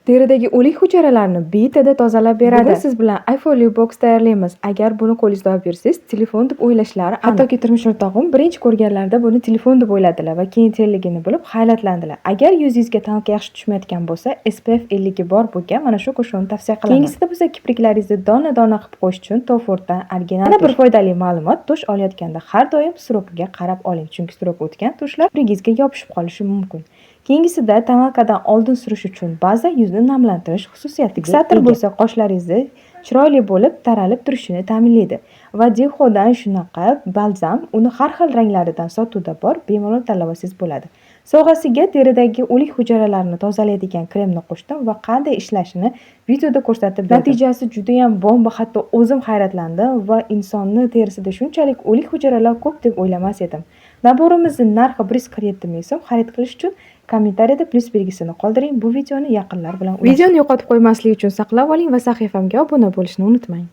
Teridagi o'lik hujayralarni bitada tozalab beradi. Bugun siz bilan iFolio Box tayyorlaymiz. Agar buni qo'lingizda olib yursangiz, telefon deb o'ylashlari aniq. Hattoki turmush o'rtog'im birinchi ko'rganlarida buni telefon deb o'yladilar va keyin terligini bilib hayratlandilar. Agar yuzingizga taniqli yaxshi tushmayotgan bo'lsa, SPF 50 bor bo'lgan mana shu qo'shuvni tavsiya qilaman. Keyingisida bo'lsa kipriklaringizni dona-dona qilib qo'yish uchun Tofortdan original. Yana bir foydali ma'lumot, tush olayotganda har doim srokiga qarab oling, chunki srok o'tgan tushlar kiprigingizga yopishib qolishi mumkin. Keyingisida tonalkadan oldin surish uchun baza yuzni namlantirish xususiyatiga ega. Bo'lsa qoshlaringizni chiroyli bo'lib, taralib turishini ta'minlaydi. Va Dihodan shunaqa balzam, uni har xil ranglaridan sotuvda bor, bemalol tanlab olsangiz bo'ladi. Sovg'asiga teridagi o'lik hujayralarni tozalaydigan kremni qo'shdim va qanday ishlashini videoda ko'rsatib berdim. Natijasi juda ham bomba, hatto o'zim hayratlandim va insonni terisida shunchalik o'lik hujayralar ko'p deb o'ylamas edim. Naborimizning narxi 147 ming so'm. Xarid qilish uchun kommentariyada plus belgisini qoldiring. Bu videoni yaqinlar bilan videoni yo'qotib qo'ymaslik uchun saqlab oling va sahifamga obuna bo'lishni unutmang.